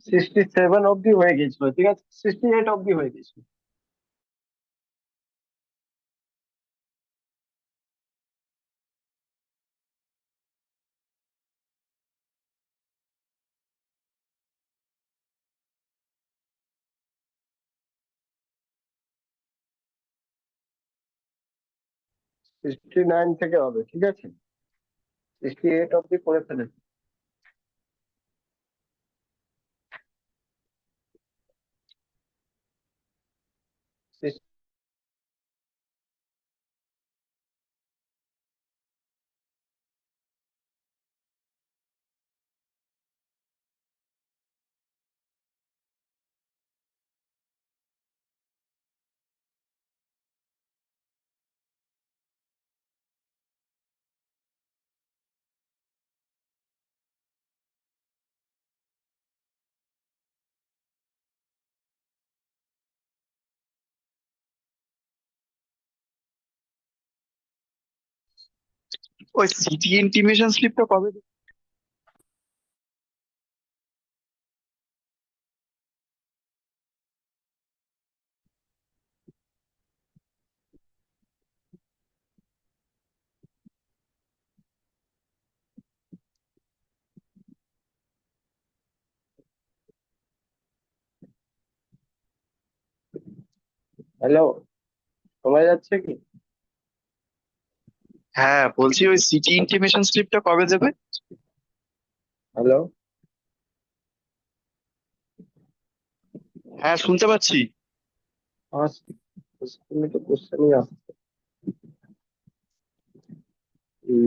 67 অব্দি হয়ে গেছিল, ঠিক আছে, 68 অব্দি হয়ে গেছিল। সিক্সটি নাইন থেকে হবে, ঠিক আছে, 68 অব্দি করে ফেলেছি। ওই সিটি ইন্টিমেশন স্লিপটা কবে দেবে? হ্যালো, শোনা যাচ্ছে কি? হ্যাঁ, বলছি ওই সিটি ইন্টিমেশন স্লিপটা কবে দেবে? হ্যালো। হ্যাঁ, শুনতে পাচ্ছি। আমার স্কুলে তো কোশ্চেনই আসছে।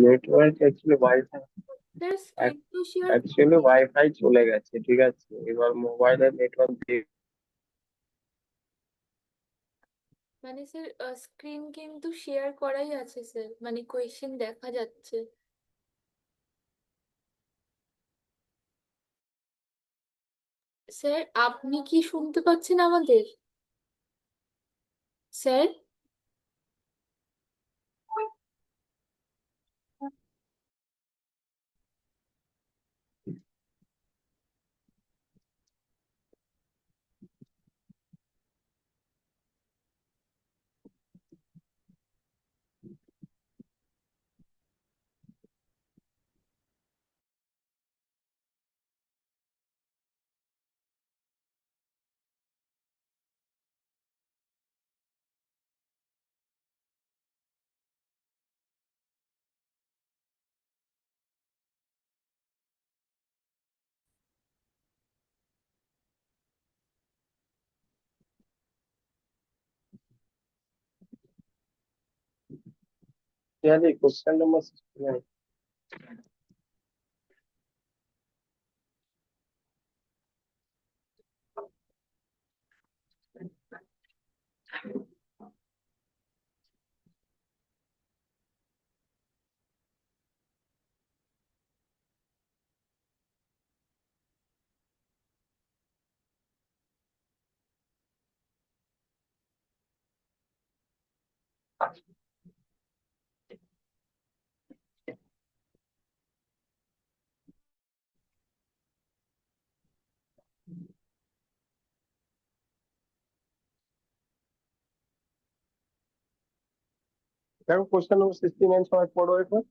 Network actually wifi, sir screen তো শেয়ার অ্যাকচুয়ালি ওয়াইফাই চলে গেছে, ঠিক আছে, এবার মোবাইলের নেটওয়ার্ক দিয়ে। মানে স্যার স্ক্রিন কিন্তু শেয়ার করাই আছে স্যার, মানে কোয়েশ্চেন দেখা যাচ্ছে। স্যার আপনি কি শুনতে পাচ্ছেন আমাদের? স্যার জানি কোশ্চেন নাম্বার 69। দেখো কোশ্চেন নাম্বার 69 সবাই পড়ো এরপর।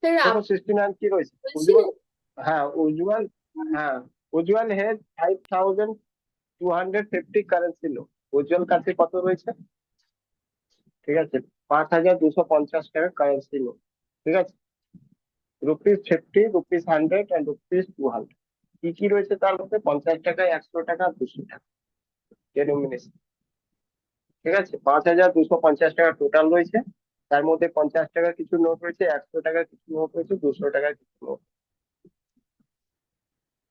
স্যার দেখো আপনি 69 কি রয়েছে, উজ্জ্বল। বলছিলেন। হ্যাঁ উজ্জ্বল। হ্যাঁ, উজ্জ্বল হেড 5250 কারেন্সি নো। উজ্জ্বল কাছে কত রয়েছে? ঠিক আছে, 5250 টাকা কারেন্সি নো, ঠিক আছে, রুপিস 50, রুপিস 100 অ্যান্ড রুপিস 200। কি কি রয়েছে তার মধ্যে? 50 টাকা, 100 টাকা, 200 টাকা ডেনোমিনেশন, ঠিক আছে, 5250 টাকা টোটাল রয়েছে। তার মধ্যে 50 টাকার কিছু নোট রয়েছে, 100 টাকার কিছু নোট রয়েছে, 200 টাকার কিছু নোট।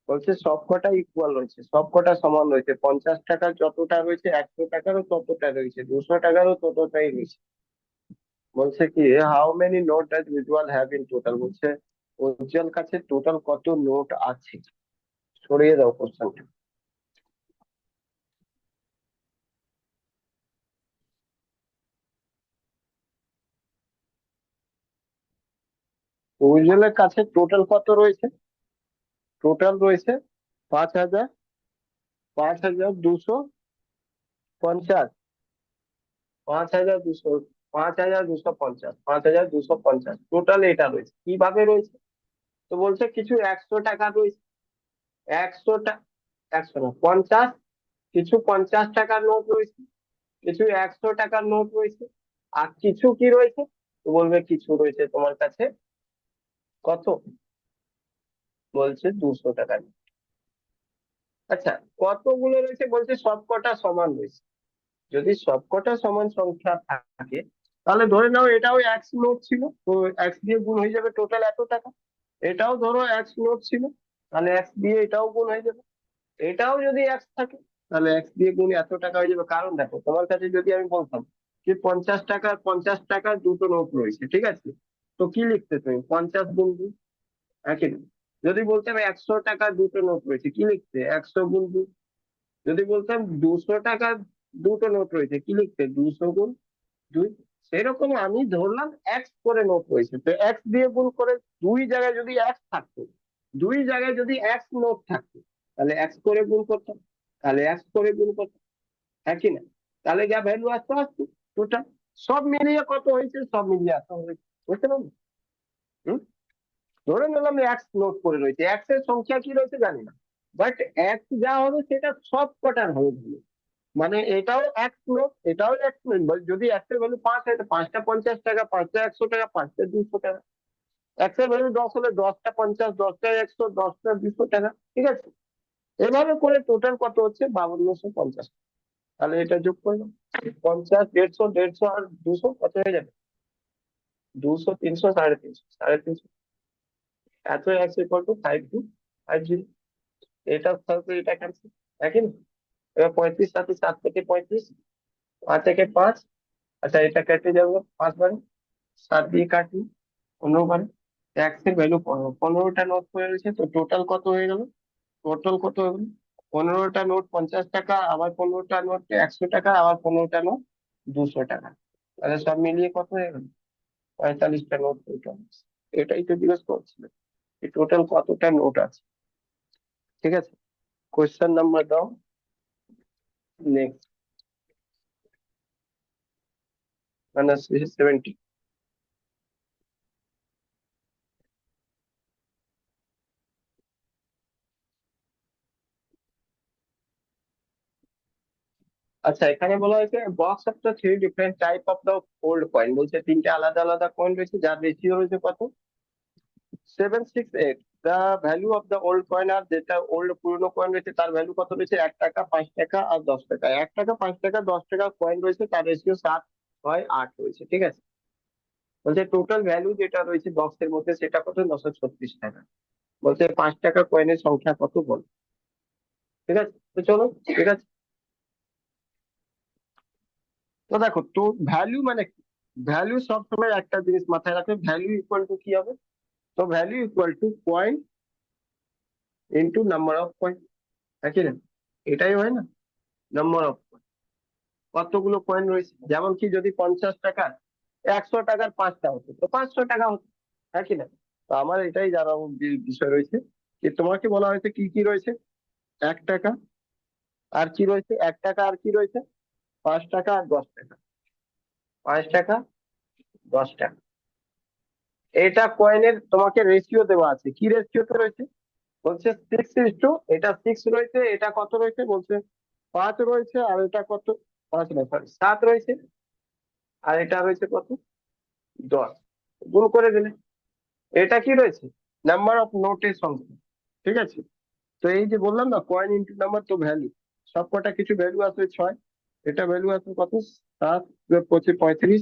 বলছে সবকটা ইকুয়াল রয়েছে, সবকটা সমান রয়েছে, 50 টাকার যতটা রয়েছে 100 টাকারও ততটা রয়েছে, 200 টাকারও ততটাই রয়েছে। বলছে কি how many note does Ujjwal have in total, বলছে উজ্জ্বল কাছে টোটাল কত নোট আছে। সরিয়ে দাও কোশ্চেনটা। উজ্জ্বলের কাছে টোটাল কত রয়েছে? টোটাল রয়েছে 5,000, 5,250, 5,200, 5,250, 5,250 টোটাল এটা রয়েছে। কিভাবে রয়েছে? তো বলছে কিছু 100 টাকা রয়েছে, 100 টাকা, 100 না 50, কিছু 50 টাকার নোট রয়েছে, কিছু 100 টাকার নোট রয়েছে, আর কিছু কি রয়েছে? তো বলবে কিছু রয়েছে তোমার কাছে কত, বলছে 200 টাকার। আচ্ছা, কতগুলো রয়েছে? বলছে সবকটা সমান রয়েছে। যদি সবকটা সমান সংখ্যা থাকে তাহলে ধরে নাও এটাও এক্স নোট ছিল, তো এক্স দিয়ে গুণ হয়ে যাবে টোটাল এত টাকা। এটাও ধরো এক্স নোট ছিল, তাহলে এক্স দিয়ে এটাও গুণ হয়ে যাবে। এটাও যদি এক্স থাকে তাহলে এক্স দিয়ে গুণ এত টাকা হয়ে যাবে। কারণ দেখো তোমার কাছে যদি আমি বলতাম যে 50 টাকার দুটো নোট রয়েছে, ঠিক আছে, তো কি লিখতে তুমি? 50 গুণ 2, একই না? যদি বলতাম 100 টাকার দুটো নোট রয়েছে, কি লিখতে? 100 গুণ 2। যদি বলতাম 200 টাকার দুটো নোট রয়েছে, কি লিখতে? 200 গুণ 2। সেরকম আমি ধরলাম এক্স করে নোট রয়েছে, তো এক্স দিয়ে গুণ করে, দুই জায়গায় যদি এক্স থাকতো, দুই জায়গায় যদি এক্স নোট থাকতো, তাহলে এক্স করে গুণ করতাম, তাহলে এক্স করে গুণ করতাম, হ্যাঁ কি না? তাহলে যা ভ্যালু আসতে আসতো টোটাল, সব মিলিয়ে কত হয়েছে, সব মিলিয়ে এত হয়েছে। বুঝতে পারলি? হম। ধরে নিলাম এক্স নোট করে রয়েছে, এক্স এর সংখ্যা কি রয়েছে জানি না, বাট এক্স যা হবে সেটা সব কটার হবে ভালো। মানে এটাও এক্স নোট, এটাও এক্স নোট। যদি এক্স এর ভ্যালু 5 হয় তো 5টা 50 টাকা, 5টা 100 টাকা, 5টা 200 টাকা। এক্স এর ভ্যালু 10 হলে 10টা 50, 10টা 100, 10টা 200 টাকা, ঠিক আছে? এভাবে করে টোটাল কত হচ্ছে? 5250। তাহলে এটা যোগ করলাম, 50, 150, 150 আর 200 কত হয়ে যাবে? 200, 300, 350, 350। এত এক্স ইকুয়াল টু 5250। এটার সাথে এটা ক্যান্সেল, একই না? এবার 35 সাথে 7 থেকে 35, 5 থেকে 5, আচ্ছা এটা কেটে যাবে 5 বারে, 7 দিয়ে কাটলি 15 বারে। এক্স এর ভ্যালু 15, 15টা নোট হয়ে রয়েছে, তো টোটাল কত হয়ে গেল? টোটাল কত হয়ে গেল? 15টা নোট 50 টাকা, আবার 15টা নোট 100 টাকা, আবার 15টা নোট 200 টাকা। তাহলে সব মিলিয়ে কত হয়ে গেল? 45টা নোট টোটাল। এটাই তো জিজ্ঞেস করছিল, এই টোটাল কতটা নোট আছে। ঠিক আছে, কোয়েশ্চেন নাম্বার দাও নেক্সট, মানে 70। আচ্ছা, এখানে বলা হয়েছে box of the three different type of the old coin, বলছে তিনটে আলাদা আলাদা কয়েন রয়েছে যার রেশিও রয়েছে কত? 768। The value of the old coin, আর যেটা ওল্ড পুরনো কয়েন রয়েছে তার ভ্যালু কত রয়েছে? 1 টাকা, 5 টাকা আর 10 টাকা। 1 টাকা, 5 টাকা, 10 টাকা কয়েন রয়েছে, তার রেশিও 7, 6, 8 রয়েছে, ঠিক আছে? বলছে টোটাল ভ্যালু যেটা রয়েছে বক্সের মধ্যে সেটা কত? 936 টাকা। বলছে 5 টাকা কয়েনের সংখ্যা কত বল। ঠিক আছে, তো চলো, ঠিক আছে। তো দেখো তো ভ্যালু মানে কি? ভ্যালু সবসময় একটা জিনিস মাথায় রাখবে, ভ্যালু ইকুয়াল টু কি হবে? তো value equal to coin into number of coin, একই না? এটাই হয় না, নাম্বার অফ কয়েন। কতগুলো কয়েন রয়েছে, যেমন কি যদি 50 টাকা 100 টাকার 5টা হতো তো 500 টাকা হতো, একই না? তো আমার এটাই জানার বিষয় রয়েছে যে তোমাকে বলা হয়েছে কি কি রয়েছে? 1 টাকা, আর কি রয়েছে? 1 টাকা, আর কি রয়েছে? 5 টাকা আর 10 টাকা। 5 টাকা, 10 টাকা। এটা কয়েনের তোমাকে রেশিও দেওয়া আছে, কি রেশিওতে রয়েছে? বলছে 6:, এটা 6 রয়েছে, এটা কত রয়েছে? বলছে 5 রয়েছে, আর এটা কত? 5 না, সরি 7 রয়েছে, আর এটা রয়েছে কত? 10। গুণ করে দিলে এটা কি রয়েছে? নাম্বার অফ নোটের সংখ্যা, ঠিক আছে? তো এই যে বললাম না কয়েন ইন্টু নাম্বার, তো ভ্যালু সবকটা কিছু ভ্যালু আছে 6, এটা ভ্যালু আছে কত? 7, 25, 35,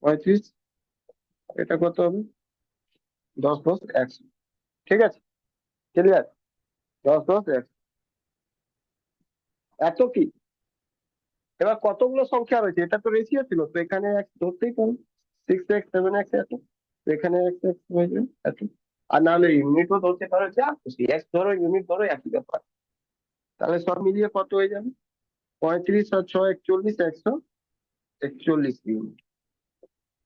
35, এটা কত হবে? 10, 10, 100। ঠিক আছে, ক্লিয়ার? 10 10 100। এত কি? এবার কতগুলো সংখ্যা রয়েছে? এটা তো রেশিও ছিল, তো এখানে এক ধরতেই পারো, 6x 7x এত, তো এখানে x x হয়ে যাবে এত। আর নাহলে ইউনিটও ধরতে পারো, যা খুশি, এক্স ধরো ইউনিট ধরো, একই ব্যাপার। তাহলে সব মিলিয়ে কত হয়ে যাবে? 35 আর 6 41, 141 ইউনিট।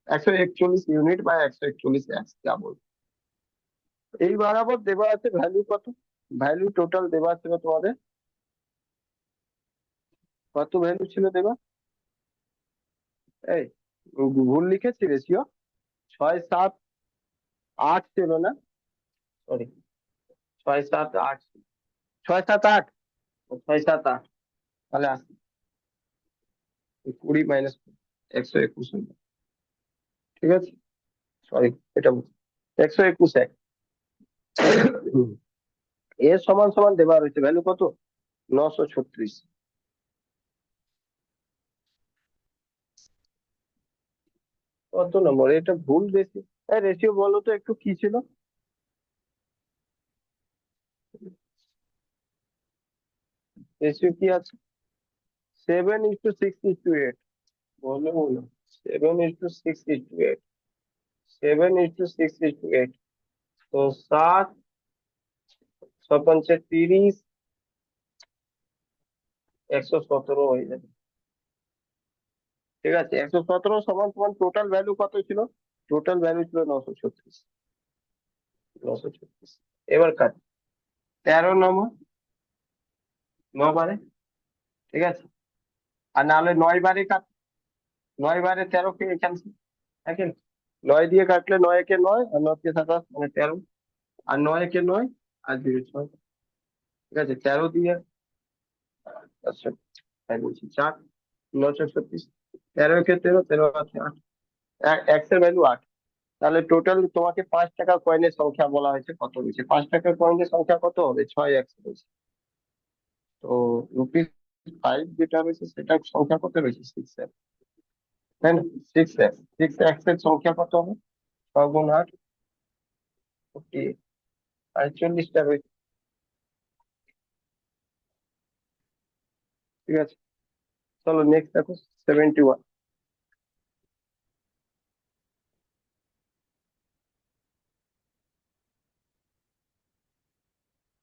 141 ইউনিট বা 141 এক্স, যা বলবো। এই বরাবর দেওয়া আছে ভ্যালু কত? ভ্যালু টোটাল দেওয়া ছিল তোমাদের, কত ভ্যালু ছিল দেওয়া? এই ভুল লিখেছি রেশিও, 6 7 8 ছিল না? সরি, 6 7 8, 6 7 8, 6 7 8, তাহলে আসি 20 মাইনাস 121 হয়ে যাবে। ঠিক আছে, সরি, এটা 121 এক। এর সমান সমান দেওয়া রয়েছে ভ্যালু কত? 936। কত নম্বর? এটা ভুল বেশি। রেশিও বলো তো একটু, কি ছিল? রেশিও কি আছে? 7:6:8। বলো বলো, 7:6:8, 7:6:8। তো 7, 6 30, 117 হয়ে যাবে। ঠিক আছে, 117 সমান সমান টোটাল ভ্যালু কত ছিল? টোটাল ভ্যালু ছিল 936। 936। এবার কাট, 13 নম্বর, 9 বারে। ঠিক আছে, আর না হলে 9 বারে কাট, 9 বারে 13 কে ক্যান্সেল। দেখেন, 9 দিয়ে কাটলে 9 একে 9, আর 9 কে 27 মানে 13, আর 9 একে 9, আর 0 6। ঠিক আছে, 13 দিয়ে, আচ্ছা তাই বলছি, 4 936, 13 একে 13, 13 আছে 8, এক্স এর ভ্যালু 8। তাহলে টোটাল তোমাকে 5 টাকা কয়েনের সংখ্যা বলা হয়েছে, কত রয়েছে? 5 টাকার কয়েনের সংখ্যা কত হবে? 6 এক্স রয়েছে। তো রুপিস 5 যেটা রয়েছে সেটার সংখ্যা কত রয়েছে? 6 এক্স, তাই না? 6 এক্স, 6 এক্স এর সংখ্যা কত হবে? 6 গুণ 8, 48, 45টা রয়েছে। ঠিক আছে, চলো নেক্সট দেখো, 71।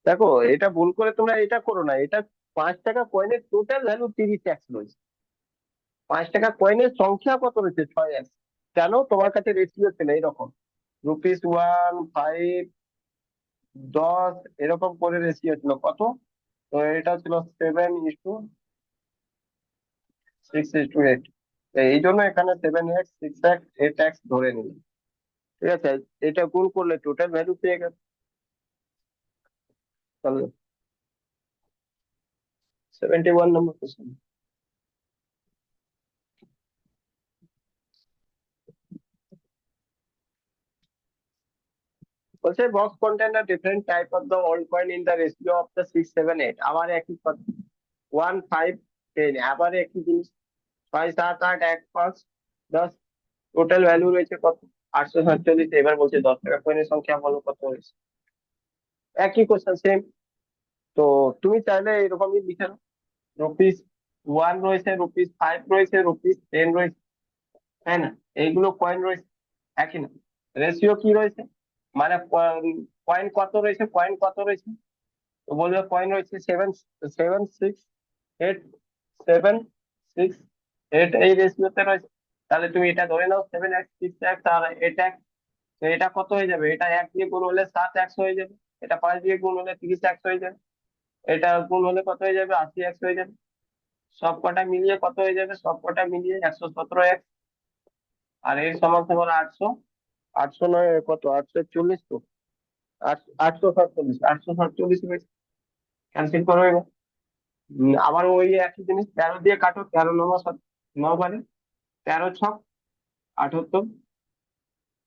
দেখো, এটা ভুল করে তোমরা এটা করো না, এটা 5 টাকা কয়েনের টোটাল ভ্যালু 30 এক্স রয়েছে। 5 টাকা কয়েনের সংখ্যা কত রয়েছে? 6 এক্স। কেন? তোমার কাছে রেশিও ছিল এরকম, রুপিস 1 5 10 এরকম করে রেশিও ছিল কত? তো এটা ছিল 7:6:8। এই জন্য এখানে 7x 6x 8x ধরে নিল। ঠিক আছে, এটা গুণ করলে টোটাল ভ্যালু পেয়ে গেল। তাহলে 71 নম্বর কোশ্চেন বলছে, box contain a different type of the old coin in the ratio of the 6 7 8। আবার একই কথা, 1 5 10, আবার একই জিনিস, 6 7 8 1 5 10। টোটাল ভ্যালু রয়েছে কত? 847। এবার বলছে 10 টাকা কয়েনের সংখ্যা বলো কত হয়েছে। একই কোশ্চেন, সেম। তো তুমি চাইলে এরকমই লিখে নাও, রুপিস 1 রয়েছে, রুপিস 5 রয়েছে, রুপিস 10 রয়েছে, তাই না? এইগুলো কয়েন রয়েছে, একই না? রেশিও কি রয়েছে, মানে কয়েন কত রয়েছে, কয়েন কত রয়েছে? তো বলবে কয়েন রয়েছে 7 7 6 8 7 6 8, এই রেশিওতে রয়েছে। তাহলে তুমি এটা ধরে নাও 7x 6x আর 8x। তো এটা কত হয়ে যাবে? এটা 1 দিয়ে গুণ হলে 7x হয়ে যাবে, এটা 5 দিয়ে গুণ হলে 30x হয়ে যাবে, এটা গুণ হলে কত হয়ে যাবে? 80x হয়ে যাবে। সব কটা মিলিয়ে কত হয়ে যাবে? সব কটা মিলিয়ে 117x। আর এর সমান সমান 800। 800 নয় কত, 841 তো, 847, 847 হয়েছে। ক্যান্সেল করো এবার। আবার ওই একই জিনিস, 13 দিয়ে কাটো, 13 নম্বর 9 বারে, 13 ছক 78।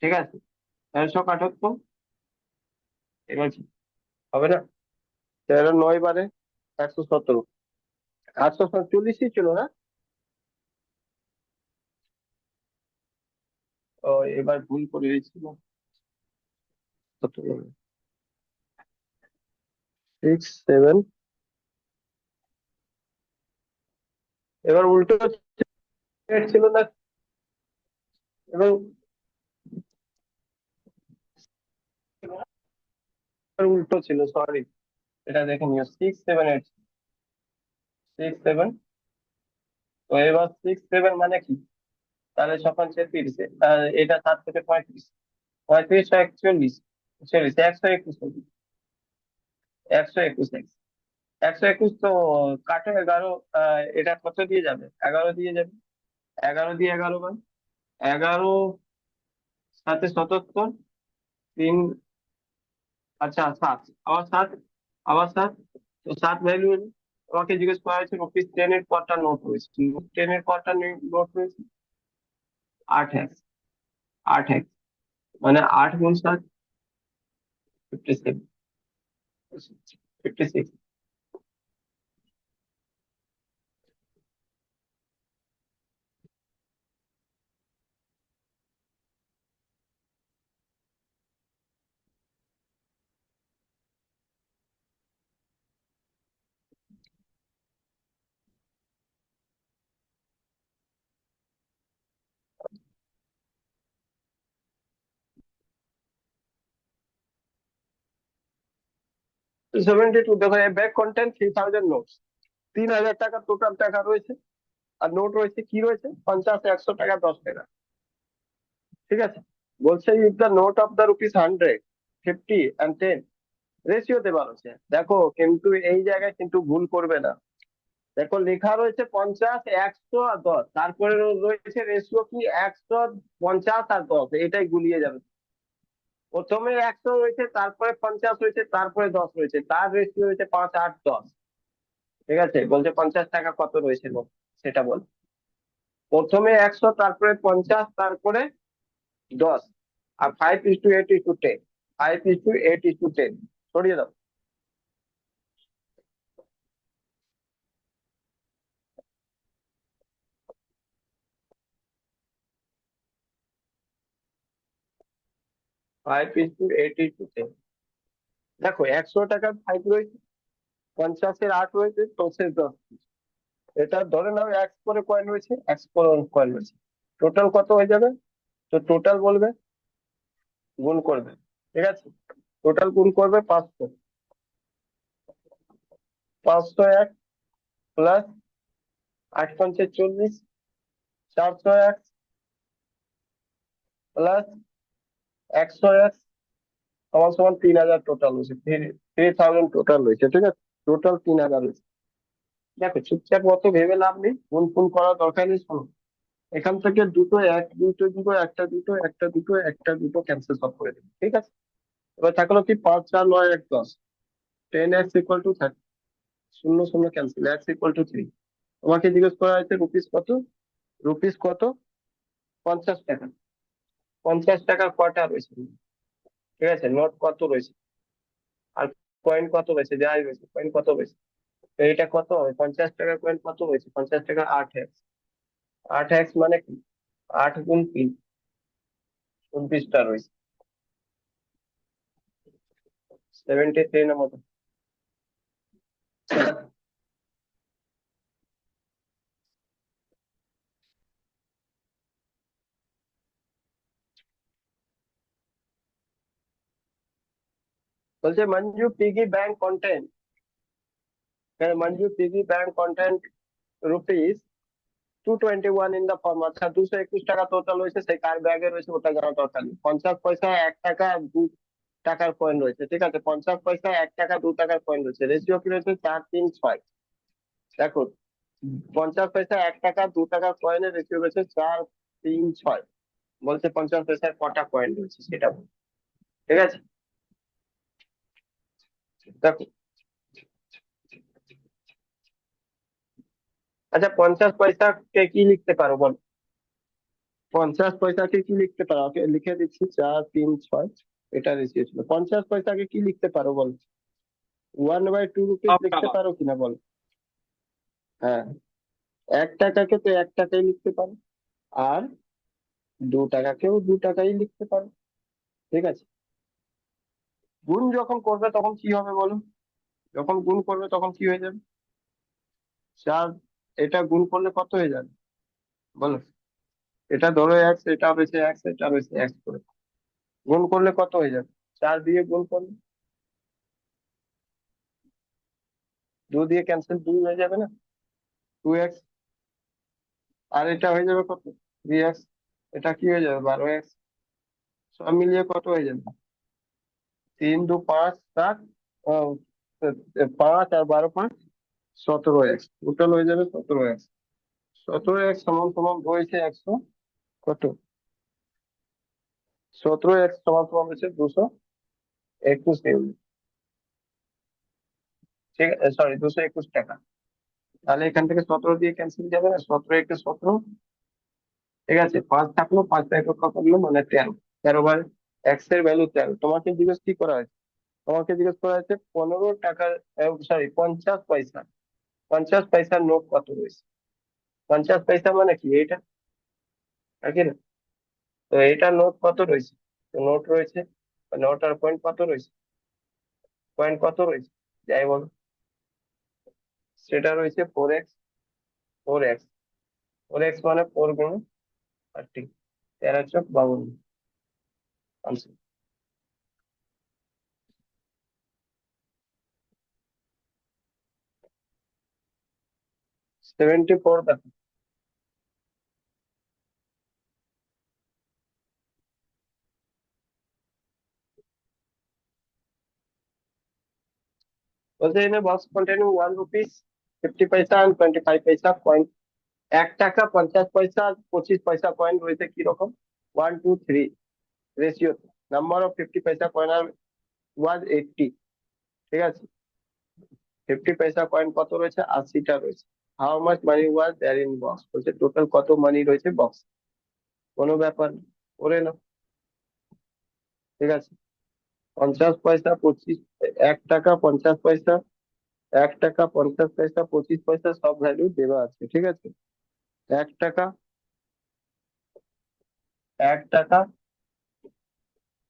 ঠিক আছে, 13 ছক 78। এবার কি হবে না? 13 9 বারে 117, 847ই ছিল না? ও, এবার ভুল করে দিয়েছিল। কত হবে? 6 7 এবার উল্টো ছিল না এবং উল্টো ছিল, সরি, এটা দেখে নিও। 6 7 8, 6 7। তো এবার 6 7 মানে কি? তাহলে সকাল 36, এটা 7 থেকে 35, 35 41, 40, 121, 121, 121 তো কাটে 11। এটা কত দিয়ে যাবে? 11 দিয়ে যাবে। 11 দিয়ে 11 বার, 11 সাথে 77, 3, আচ্ছা 7, আবার 7, আবার 7। তো 7 ভ্যালু হলো। আমাকে জিজ্ঞেস করা হয়েছে রুপিস 10 এর কটা নোট রয়েছে। রুপিস 10 এর কটা নোট রয়েছে? 8 হ্যাক্স, 8 হ্যাক্স মানে 8 গুণ 7, 57, 56। 72, দেখো ব্যাক কন্টেন্ট 3000 নোটস, 3000 টাকা টোটাল টাকা রয়েছে। আর নোট রয়েছে কি রয়েছে? 50, 100 টাকা, 10 টাকা। ঠিক আছে, বলছে if the note of the rupees 100, 50 and 10 রেশিওতে বাড়ছে। দেখো কিন্তু এই জায়গায় কিন্তু ভুল করবে না। দেখো লেখা রয়েছে 50, 100 আর 10, তারপরে রয়েছে রেশিও কি 100, 50 আর 10, এটাই গুলিয়ে যাবে। প্রথমে 100 রয়েছে, তারপরে 50 রয়েছে, তারপরে 10 রয়েছে, তার রেশিও হয়েছে 5 8 10। ঠিক আছে, বলছে 50 টাকা কত রয়েছে গো, সেটা বল। প্রথমে 100, তারপরে 50, তারপরে 10। আর 5:8:10, 5:8:10 সরিয়ে দাও। 5:8:10। দেখো 100 টাকার 5 রয়েছে, 50-এর 8 রয়েছে, 10-এর 10। এটা ধরে নাও এক করে কয়েন রয়েছে, এক করে কয়েন রয়েছে। টোটাল কত হয়ে যাবে? তো টোটাল বলবে, গুণ করবে। ঠিক আছে, টোটাল গুণ করবে 500, 501 প্লাস 8×5 = 40, 401 প্লাস 101 সমান সমান 3000 টোটাল হয়েছে। 3000 টোটাল হয়েছে। ঠিক আছে, টোটাল 3000 হয়েছে। দেখো চুপচাপ অত ভেবে লাভ নেই, গুণ ফুন করার দরকার নেই। শোনো, এখান থেকে দুটো এক, দুটো দুটো, একটা দুটো, একটা দুটো, একটা দুটো ক্যান্সেল সব করে দেবে। ঠিক আছে, এবার থাকলো কি 5 4 9 1 10, 10x = 30, শূন্য শূন্য ক্যান্সেল, x = 3। তোমাকে জিজ্ঞেস করা হয়েছে রুপিস কত? রুপিস কত? 50 টাকা। 50 টাকার কটা রয়েছে? ঠিক আছে, নোট কত রয়েছে? আর কয়েন কত রয়েছে? যাই রয়েছে, কয়েন কত রয়েছে? তো এটা কত হবে? 50 টাকার কয়েন কত রয়েছে? 50 টাকা 8x। 8x মানে কি? 8 গুণ 3, 29টা রয়েছে। 73 এর মতো। বলছে Manju piggy bank content, Manju piggy bank content rupees 221 in the form. আচ্ছা 221 টাকা টোটাল রয়েছে, সেই কার ব্যাগে রয়েছে ওটা জানা দরকার নেই। 50 পয়সা 1 টাকা 2 টাকার কয়েন রয়েছে। ঠিক আছে, 50 পয়সা 1 টাকা 2 টাকার কয়েন রয়েছে। রেশিও কি রয়েছে? 4 3 6। দেখো 50 পয়সা 1 টাকা 2 টাকার কয়েনের রেশিও রয়েছে 4 3 6। বলছে 50 পয়সার কটা কয়েন রয়েছে সেটা বল। ঠিক আছে, দেখো, আচ্ছা 50 পয়সাকে কি লিখতে পারো বল? 50 পয়সাকে কি লিখতে পারো? ওকে লিখে দিচ্ছি, 4 3 6, এটা রেশিও ছিল। 50 পয়সাকে কি লিখতে পারো বল? 1/2 রুপিস লিখতে পারো কিনা বল? হ্যাঁ, 1 টাকাকে তো 1 টাকাই লিখতে পারো, আর 2 টাকাকেও 2 টাকাই লিখতে পারো। ঠিক আছে, গুণ যখন করবে তখন কি হবে বলো? যখন গুণ করবে তখন কি হয়ে যাবে? চার, এটা গুণ করলে কত হয়ে যাবে বলো? এটা ধরো এক্স, এটা রয়েছে এক্স, এটা রয়েছে এক্স করে গুণ করলে কত হয়ে যাবে? 4 দিয়ে গুণ করলে 2 দিয়ে ক্যান্সেল, 2 হয়ে যাবে না? 2x। আর এটা হয়ে যাবে কত? 3x। এটা কি হয়ে যাবে? 12x। সব মিলিয়ে কত হয়ে যাবে? 3 2 5 7, 5 আর 12 5 17x। টোটাল হয়ে যাবে 17x। 17x সমান সমান হয়েছে 100 কত? 17x সমান সমান হচ্ছে 221 ইউনিট। ঠিক আছে, সরি, 221 টাকা। তাহলে এখান থেকে 17 দিয়ে ক্যান্সেল যাবে না? 17 একে 17, ঠিক আছে, 5 থাকলো, 5 টা একক করলো মানে 13। 13 বার এক্স এর ভ্যালু 13। তোমাকে জিজ্ঞেস কি করা হয়েছে? তোমাকে জিজ্ঞেস করা হয়েছে 15 টাকার, সরি, 50 পয়সা, 50 পয়সার নোট কত রয়েছে। 50 পয়সা মানে কি এটা, নাকি না? তো এটা নোট কত রয়েছে? তো নোট রয়েছে, নোট আর পয়েন্ট কত রয়েছে? পয়েন্ট কত রয়েছে যাই বলো? সেটা রয়েছে 4x। 4x, 4x মানে 4 গুণ 30, 13 × 52। আনসার 74 দেখো। বলছে in a box containing 1 rupees 50 পয়সা and 25 পয়সা কয়েন, 1 টাকা 50 পয়সা আর 25 পয়সা কয়েন রয়েছে কি রকম? 1 2 3 রেশিও। নাম্বার অফ 50 পয়সা কয়েন আর ওয়াজ 80। ঠিক আছে, 50 পয়সা কয়েন কত রয়েছে? 80টা রয়েছে। How much money was there in box? বলছে টোটাল কত মানি রয়েছে বক্স। কোনো ব্যাপার না, করে নাও। ঠিক আছে, 50 পয়সা, 25, 1 টাকা 50 পয়সা, 1 টাকা 50 পয়সা, 25 পয়সা সব ভ্যালু দেওয়া আছে। ঠিক আছে, 1 টাকা, 1 টাকা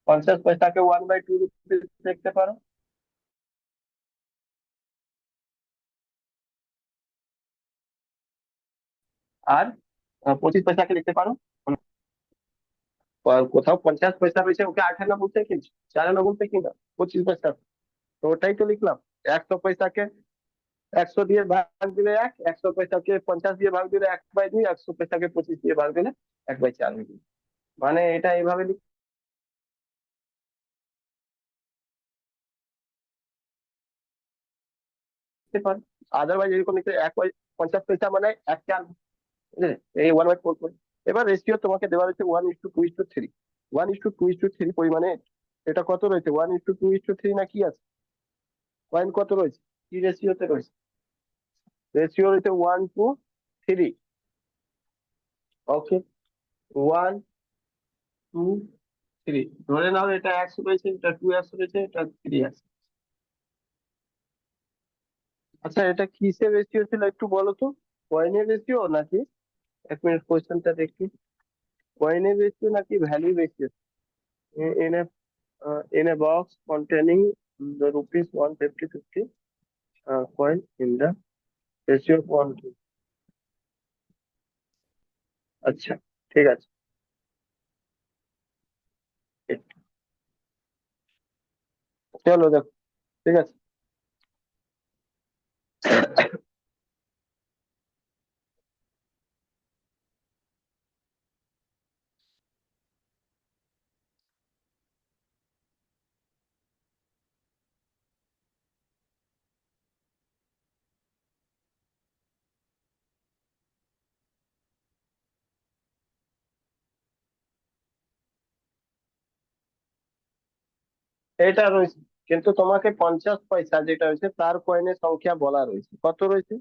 50 পয়সাকে 1/2 রুপিস দেখতে পারো। আর 25 পয়সাকে লিখতে পারো। কোথাও 50 পয়সা রয়েছে, ওকে 8 আনা বলতে কি, 4 আনা বলতে কি না, 25 পয়সা। তো ওটাই তো লিখলাম। 100 পয়সাকে 100 দিয়ে ভাগ দিলে 1, 100 পয়সাকে 50 দিয়ে ভাগ দিলে 1/2, 100 পয়সাকে 25 দিয়ে ভাগ দিলে 1/4 হয়ে গেল। মানে এটা এইভাবে লিখতে পারো। আদারওয়াইজ এরকম লিখতে 50 পয়সা মানে 1/4, বুঝলে? এই 1/4 করে। এবার রেশিও তোমাকে দেওয়া রয়েছে 1:2:3। 1:2:3 পরিমাণে এটা কত রয়েছে? 1:2:3 না কি আছে? পয়েন্ট কত রয়েছে? কি রেশিওতে রয়েছে? রেশিও রয়েছে 1:3। ওকে, 1:2:3। ধরে নাও এটা 100 রয়েছে, এটা 2x রয়েছে, এটা 3x। আচ্ছা, এটা কিসের রেশিও ছিল একটু বলো তো? কয়েনের রেশিও নাকি? 1 মিনিট, কোয়েশ্চেনটা দেখি। কয়েনের রেশিও নাকি value ratio? in a in a box containing the rupees 150 coin in the ratio of 1 to। আচ্ছা, ঠিক আছে। চলো দেখো, ঠিক আছে। এটা রয়েছে, কিন্তু তোমাকে 50 পয়সা যেটা রয়েছে তার কয়েনের সংখ্যা বলা রয়েছে। কত রয়েছে?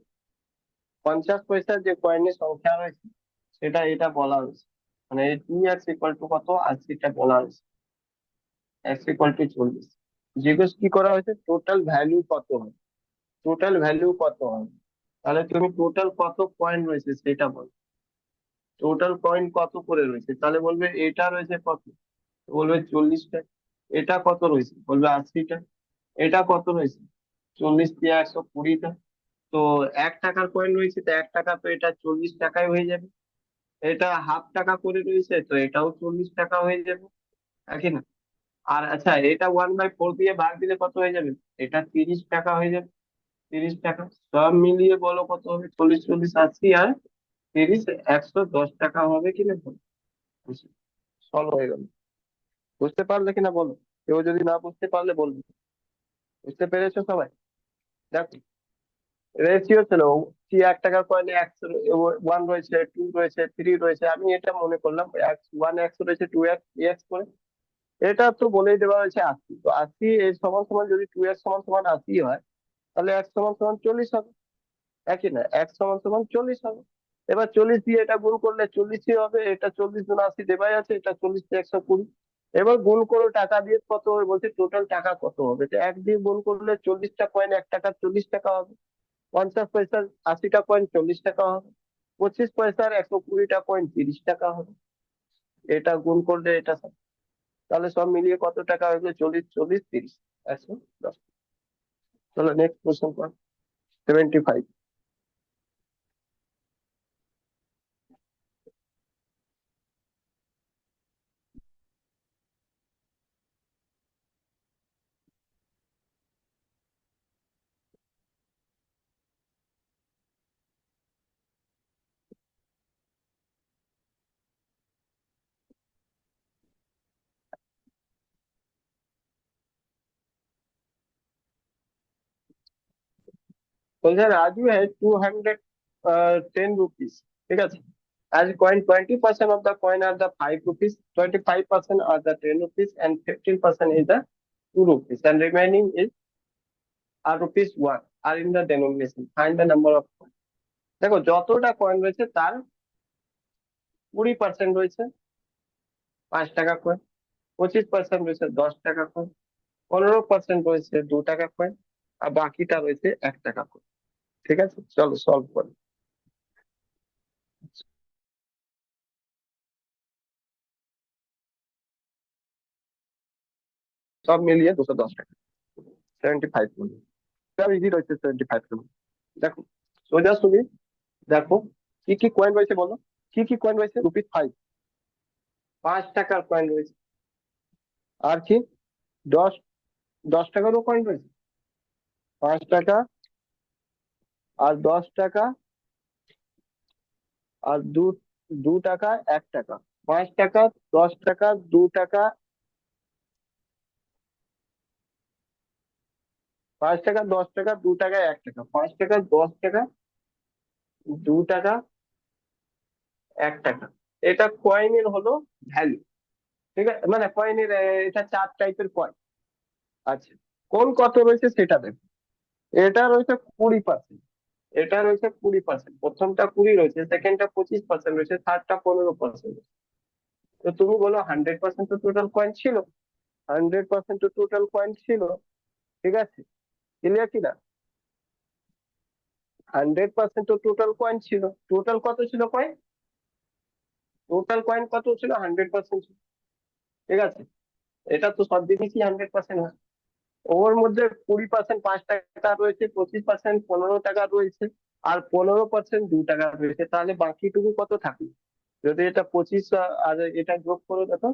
50 পয়সার যে কয়েনের সংখ্যা রয়েছে সেটা এটা বলা হয়েছে। মানে 2x = কত, আর সেটা বলা হয়েছে x = 40। জিজ্ঞেস কি করা হয়েছে? টোটাল ভ্যালু কত হয়। টোটাল ভ্যালু কত হয়, তাহলে তুমি টোটাল কত কয়েন রয়েছে সেটা বল। টোটাল কয়েন কত করে রয়েছে, তাহলে বলবে এটা রয়েছে কত, বলবে 40টা। এটা কত রয়েছে, বলবে 80টা। এটা কত রয়েছে, 40 দিয়ে 120 তো 1 টাকার কয়েন রয়েছে, তো 1 টাকা, তো এটা 40 টাকায় হয়ে যাবে। এটা হাফ টাকা করে রয়েছে, তো এটাও 40 টাকা হয়ে যাবে, নাকি না? আর আচ্ছা, এটা 1/4 দিয়ে ভাগ দিলে কত হয়ে যাবে? এটা 30 টাকা হয়ে যাবে। 30 টাকা সব মিলিয়ে বলো কত হবে? 40 40 80 আর 30 110 টাকা হবে কিনা? সলভ হয়ে গেল। বুঝতে পারলে কিনা বলো? কেউ যদি না বুঝতে পারলে বলবে। বুঝতে পেরেছো সবাই? দেখো, রেশিও ছিল কি, 1 টাকার কয়েনে 1 রয়েছে, 2 রয়েছে, 3 রয়েছে। আমি এটা মনে করলাম 1x রয়েছে, 2x 3x করে। এটা তো বলেই দেওয়া হয়েছে 80, তো 80 এর সমান সমান যদি 2x সমান সমান 80 হয়, তাহলে x সমান সমান 40 হবে, একই না? x সমান সমান 40 হবে। এবার 40 দিয়ে এটা গুণ করলে 40ই হবে। এটা 40 গুণ 80 দেওয়াই আছে, এটা 40 দিয়ে 120। এবার গুণ করো টাকা দিয়ে কত হবে বলছে, টোটাল টাকা কত হবে? তো 1 দিয়ে গুণ করলে 40টা কয়েন 1 টাকা 40 টাকা হবে। 50 পয়সার 80টা কয়েন 40 টাকা হবে। 25 পয়সার 120টা কয়েন 30 টাকা হবে। এটা গুণ করলে এটা তাহলে সব মিলিয়ে কত টাকা হয়েছে? 40 40 30 110। চলো নেক্সট কোশ্চেন কর। 75। বলছে রাজু হ্যাজ 210 রুপিস, ঠিক আছে? As coin 20% of the coin are the 5 rupees, 25% are the 10 rupees, and 15% is the 2 rupees, and remaining is are rupees 1 are in the denomination. Find the number of coin. দেখো, যতটা coin রয়েছে তার 20% রয়েছে 5 টাকা coin, 25% রয়েছে 10 টাকা coin, 15% রয়েছে 2 টাকা কয়েন, আর বাকিটা রয়েছে 1 টাকা কয়েন। ঠিক আছে, চলো সলভ করি। সব মিলিয়ে 210 টাকা, 75 করবে। ইজি রয়েছে 75 করবে। দেখো, সোজাসুজি দেখো, কি কি কয়েন রয়েছে বলো? কি কি কয়েন রয়েছে? √5, 5 টাকার কয়েন রয়েছে। আর কি? দশ 10 টাকারও কয়েন রয়েছে। 5 টাকা আর 10 টাকা আর 2 টাকা 1 টাকা। 5 টাকা, 10 টাকা, 2 টাকা, 5 টাকা, 10 টাকা, 2 টাকা, 1 টাকা। 5 টাকা, 10 টাকা, 2 টাকা, 1 টাকা। এটা কয়েনের হলো ভ্যালু। ঠিক আছে, মানে কয়েনের এটা 4 টাইপের কয়েন আছে। কোন কত রয়েছে সেটা দেখো। এটা রয়েছে 20%, এটা রয়েছে 20%, প্রথমটা 20 রয়েছে, সেকেন্ডটা 25% রয়েছে, থার্ডটা 15%। তো তুমি বলো 100% তো টোটাল কয়েন ছিল, 100% তো টোটাল কয়েন ছিল। ঠিক আছে, ক্লিয়ার কিনা? 100% তো টোটাল কয়েন ছিল। টোটাল কত ছিল কয়েন? টোটাল কয়েন কত ছিল? 100% ছিল। ঠিক আছে, এটা তো সব জিনিসই 100% হয়। ওর মধ্যে 20% 5 টাকা রয়েছে, 25% 15 টাকা রয়েছে, আর 15% 2 টাকা রয়েছে। তাহলে বাকিটুকু কত থাকবে? যদি এটা 25 আর এটা যোগ করে দেখো,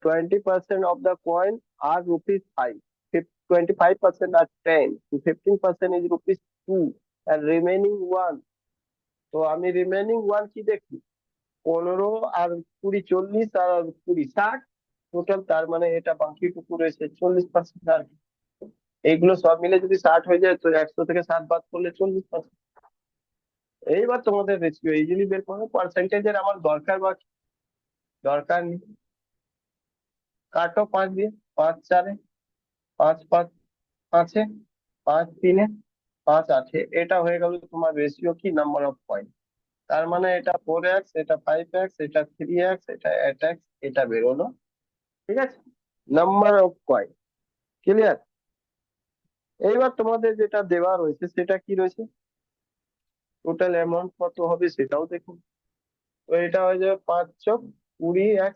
20% of the coin are √5. 25% are 10, 15% is √2, and remaining 1. তো আমি রিমেনিং 1 কি দেখি? 15 আর 20 40, আর 20 60 টোটাল। তার মানে এটা বাকিটুকু রয়েছে 40%। আর কি? এইগুলো সব মিলে যদি 60 হয়ে যায়, তো 100 থেকে 60 বাদ করলে 40%। এইবার তোমাদের রেশিও ইজিলি বের করো। পার্সেন্টেজের আমার দরকার বা দরকার নেই। কাটো 5 দিয়ে, 5 4, 5 5 5, 5 3, 5 8। এটা হয়ে গেল তোমার রেশিও কি, নাম্বার অফ পয়েন্ট। তার মানে এটা 4x, এটা 5x, এটা 3x, এটা 8x, এটা বেরোলো। ঠিক আছে, নাম্বার অফ কয়েন। ক্লিয়ার? এইবার তোমাদের যেটা দেওয়া রয়েছে সেটা কি রয়েছে, টোটাল অ্যামাউন্ট কত হবে সেটাও দেখুন। তো এটা হয়ে যাবে 5 × 20 x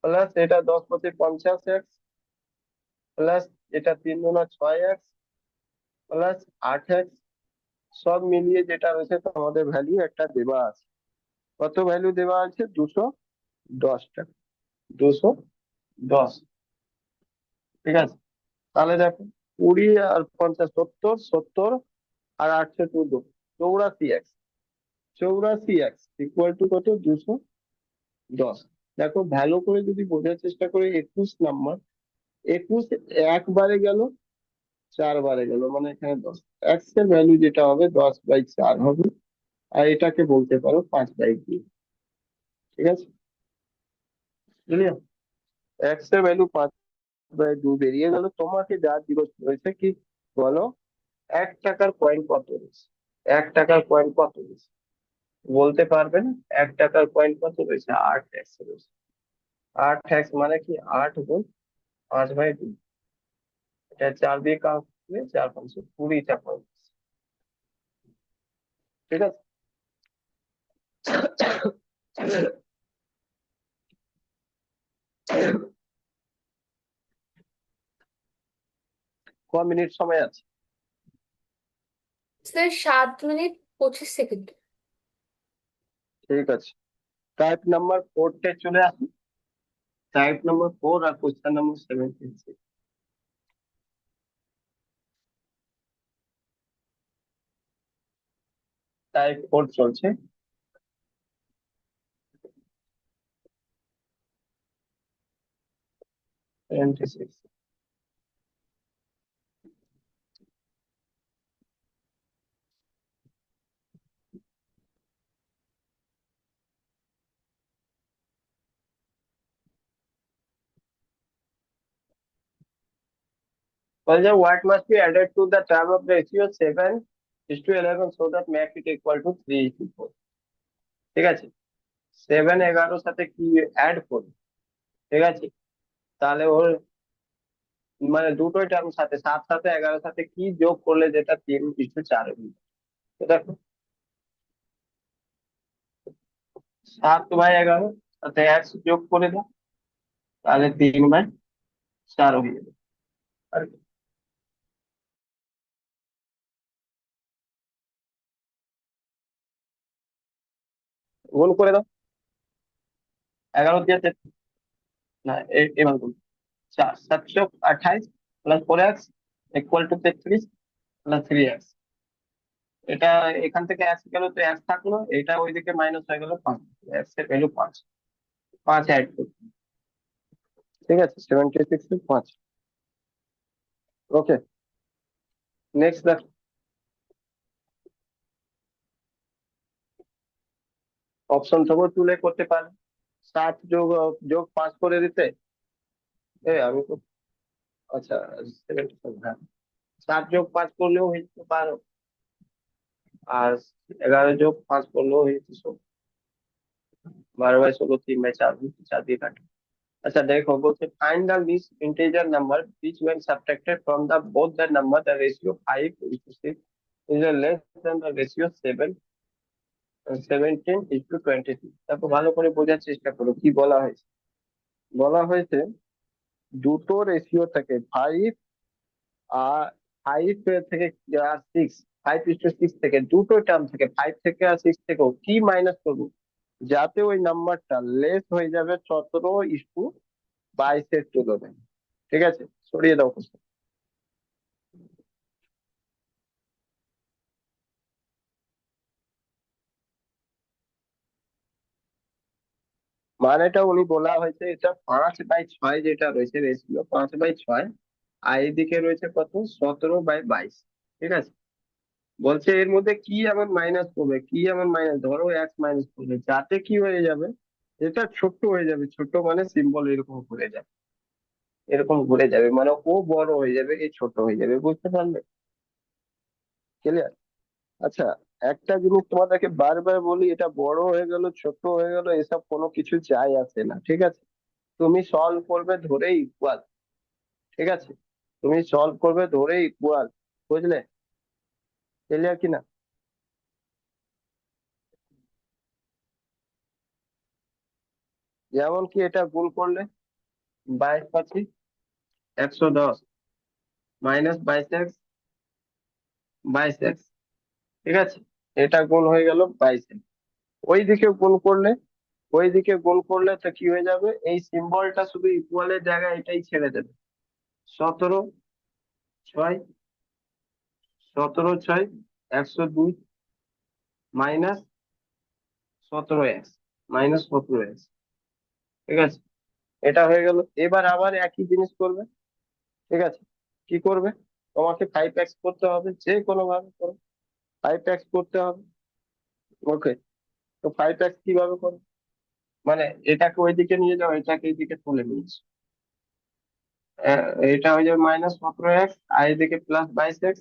প্লাস এটা 10×50 x প্লাস এটা 3 × 6 x প্লাস 8 x, সব মিলিয়ে যেটা রয়েছে তোমাদের ভ্যালু একটা দেওয়া আছে। কত ভ্যালু দেওয়া আছে? 210 টাকা। 210। ঠিক আছে, তাহলে দেখো 20 আর 50 70, 70 আর 8 × 2 84 x। 84 x ইকুয়াল টু কত? 210। দেখো ভালো করে যদি বোঝার চেষ্টা করি, 21 নাম্বার, 21 একবারে গেল, 4 বারে গেল, মানে এখানে 10। এক্স এর ভ্যালু যেটা হবে 10/4 হবে, আর এটাকে বলতে পারো 5/2। ঠিক আছে, ক্লিয়ার? এক্স এর ভ্যালু 5/2 বেরিয়ে গেল। তোমাকে যা জিজ্ঞেস হয়েছে কি বলো, 1 টাকার কয়েন কত রয়েছে? 1 টাকার কয়েন কত রয়েছে বলতে পারবে না? 1 টাকার কয়েন কত রয়েছে? 8 x রয়েছে। 8 x মানে কি? 8 × 5/2। এটা 4 দিয়ে কাটলে 4×5=20টা কয়েন। ঠিক আছে। মিনিট সময় আছে? Sir 7 minute 25 second. ঠিক আছে, টাইপ নাম্বার 4 চলে আসুন। টাইপ নাম্বার 4 আর কোশ্চেন নাম্বার 76। টাইপ 4 চলছে। Seventy six. Well, what must be added to the term of ratio 7:11 so that make it equal to 3:4? ঠিক আছে, 7 11 সাথে কি অ্যাড করবে? ঠিক আছে, তাহলে ওর মানে দুটোই টার্ম সাথে 7 সাথে 11 সাথে কি যোগ করলে যেটা 3:4 হবে? তো দেখো 7/11 সাথে এক যোগ করে দাও, তাহলে 3/4 হয়ে যাবে। আর কি? গুণ করে দাও। 11 দিয়ে না, এবার গুণ। 728 plus 4x equal to 33 plus 3x। এটা এখান থেকে x গেল, তো x থাকলো, এটা ওইদিকে মাইনাস হয়ে গেল 5। x এর ভ্যালু 5। 5 অ্যাড করতে। ঠিক আছে, 76 এর 5। ওকে, নেক্সট দেখ। অপশন থেকে তুলে করতে পারে। 7 যোগ যোগ 5 করে দিতে। আমি তো, আচ্ছা, 77, হ্যাঁ। 7 যোগ 5 করলেও হয়ে যেতে পারো, আর 11 যোগ 5 করলেও হয়ে যেতে। 12/16 3/4, 4 দিয়ে কাটো। আচ্ছা দেখো, বলছে find the least integer number which when subtracted from the both the number the ratio 5:6 is less than the ratio 17:23। তারপর ভালো করে বোঝার চেষ্টা করো কি বলা হয়েছে। বলা হয়েছে দুটো রেশিও থেকে 5 আর 5 থেকে আর 6, 5:6 থেকে দুটো টার্ম থেকে 5 থেকে আর 6 থেকেও কি মাইনাস করবো যাতে ওই নাম্বারটা লেস হয়ে যাবে 17:22 তুলনায়। ঠিক আছে, সরিয়ে দাও question। মানেটা উনি বলা হয়েছে এটা 5/6 যেটা রয়েছে রেশিও 5/6, আর এদিকে রয়েছে কত? 17/22। ঠিক আছে, বলছে এর মধ্যে কি এমন মাইনাস করবে, কি এমন মাইনাস, ধরো এক মাইনাস করবে যাতে কি হয়ে যাবে, এটা ছোট্ট হয়ে যাবে। ছোট মানে সিম্বল এরকম ঘুরে যাবে, এরকম ঘুরে যাবে, মানে ও বড় হয়ে যাবে, এ ছোট হয়ে যাবে। বুঝতে পারলে? ক্লিয়ার? আচ্ছা, একটা জিনিস তোমাদেরকে বারবার বলি, এটা বড় হয়ে গেল ছোট হয়ে গেল এসব কোনো কিছু যায় আসে না। ঠিক আছে, তুমি সলভ করবে ধরে ইকুয়াল। ঠিক আছে, তুমি সলভ করবে ধরে ইকুয়াল। বুঝলে? ক্লিয়ার কি না? যেমন কি এটা গুণ করলে 22 পাচ্ছি 110 মাইনাস 22x ঠিক আছে, এটা গুণ হয়ে গেল 22x। ওইদিকে গুণ করলে ওইদিকে গুণ করলে তো কি হয়ে যাবে, এই সিম্বলটা শুধু ইকুয়ালের জায়গায় এটাই ছেড়ে দেবে। 17 6 17 6 102 মাইনাস 17x মাইনাস 17x ঠিক আছে, এটা হয়ে গেল। এবার আবার একই জিনিস করবে ঠিক আছে। কি করবে, তোমাকে 5x করতে হবে, যে কোনো ভাবে করো 5x করতে হবে। ওকে, তো 5x কিভাবে করবে, মানে এটাকে ওইদিকে নিয়ে যাও, এটাকে এইদিকে তুলে নিয়েছি। এটা হয়ে যাবে -17x, আর এইদিকে +22x,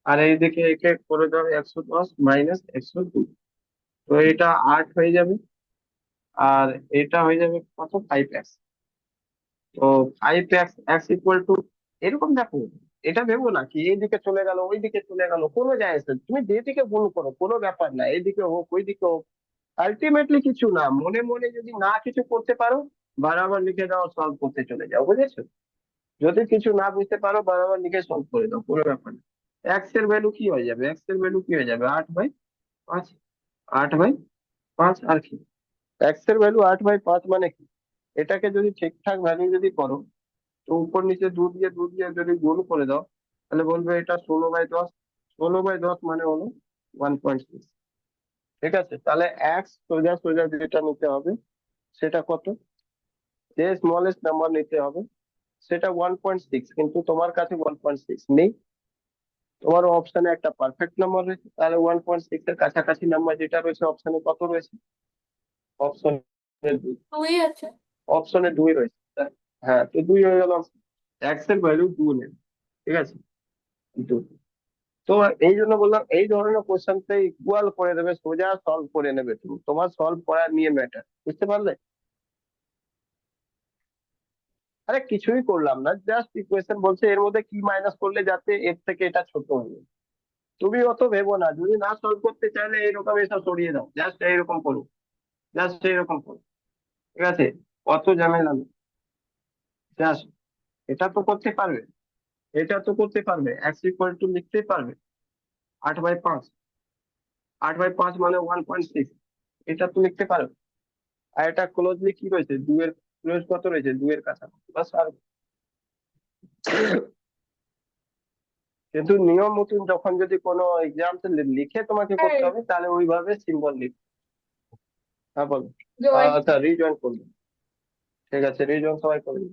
আর এইদিকে একে করে দাও 110 -102। তো এটা 8 হয়ে যাবে, আর এটা হয়ে যাবে কত, 5x। তো 5x ইকুয়াল টু, এরকম দেখো, এটা ভেবো না কি এইদিকে চলে গেল ওইদিকে চলে গেল, কোনো যায় আসে না। তুমি যেদিকে গুণ করো কোনো ব্যাপার না, এইদিকে হোক ওইদিকে হোক, আলটিমেটলি কিছু না, মনে মনে যদি না কিছু করতে পারো বারবার লিখে দাও, সলভ করতে চলে যাও, বুঝেছো? যদি কিছু না বুঝতে পারো বারবার লিখে সলভ করে দাও, কোনো ব্যাপার না। এক্স এর ভ্যালু কি হয়ে যাবে, এক্স এর ভ্যালু কি হয়ে যাবে, 8/5। 8/5 আর কি, এক্স এর ভ্যালু 8/5 মানে কি, এটাকে যদি ঠিকঠাক ভ্যালু যদি করো, তো উপর নিচে 2 দিয়ে যদি গুণ করে দাও, তাহলে বলবে এটা 16/10। 16/10 মানে হলো 1.6 ঠিক আছে। তাহলে এক্স সোজা সোজা যেটা নিতে হবে সেটা কত, যে স্মলেস্ট নাম্বার নিতে হবে সেটা 1.6, কিন্তু তোমার কাছে 1.6 নেই, তোমার অপশনে একটা পারফেক্ট নাম্বার রয়েছে, তাহলে 1.6 এর কাছাকাছি নাম্বার যেটা রয়েছে অপশনে কত রয়েছে, অপশনে দুই, দুই আছে। অপশনে 2 রয়েছে। হ্যাঁ, তো 2 হয়ে গেল, এক্স এর ভ্যালু 2 নেবে ঠিক আছে, 2। তো এই জন্য বললাম এই ধরনের কোশ্চেনটা ইকুয়াল করে দেবে, সোজা সলভ করে নেবে তুমি, তোমার সলভ করার নিয়ে ম্যাটার, বুঝতে পারলে? আরে কিছুই করলাম না, জাস্ট ইকুয়েশন বলছে এর মধ্যে কি মাইনাস করলে যাতে এর থেকে এটা ছোট হয়ে যায়। তুমি অত ভেবো না, যদি না সলভ করতে চাইলে এইরকম এসব সরিয়ে দাও, জাস্ট এইরকম করো, জাস্ট এইরকম করো ঠিক আছে, অত ঝামেলা নেই। জাস্ট এটা তো করতে পারবে, এটা তো করতে পারবে, এক্স ইকুয়াল টু লিখতে পারবে 8/5। 8/5 মানে 1.6, এটা তো লিখতে পারবে। আর এটা ক্লোজলি কি রয়েছে, 2 এর ক্লোজ কত রয়েছে, 2 এর কাছাকাছি, বাস। আর কিন্তু নিয়ম মতন যখন যদি কোনো এক্সাম লিখে তোমাকে করতে হ্যাঁ, হবে, তাহলে ওইভাবে সিম্বল লিখবে। হ্যাঁ বলো। জয়েন্ট। আচ্ছা, রিজয়েন করবে, ঠিক আছে, রিজয়েন সবাই করবে।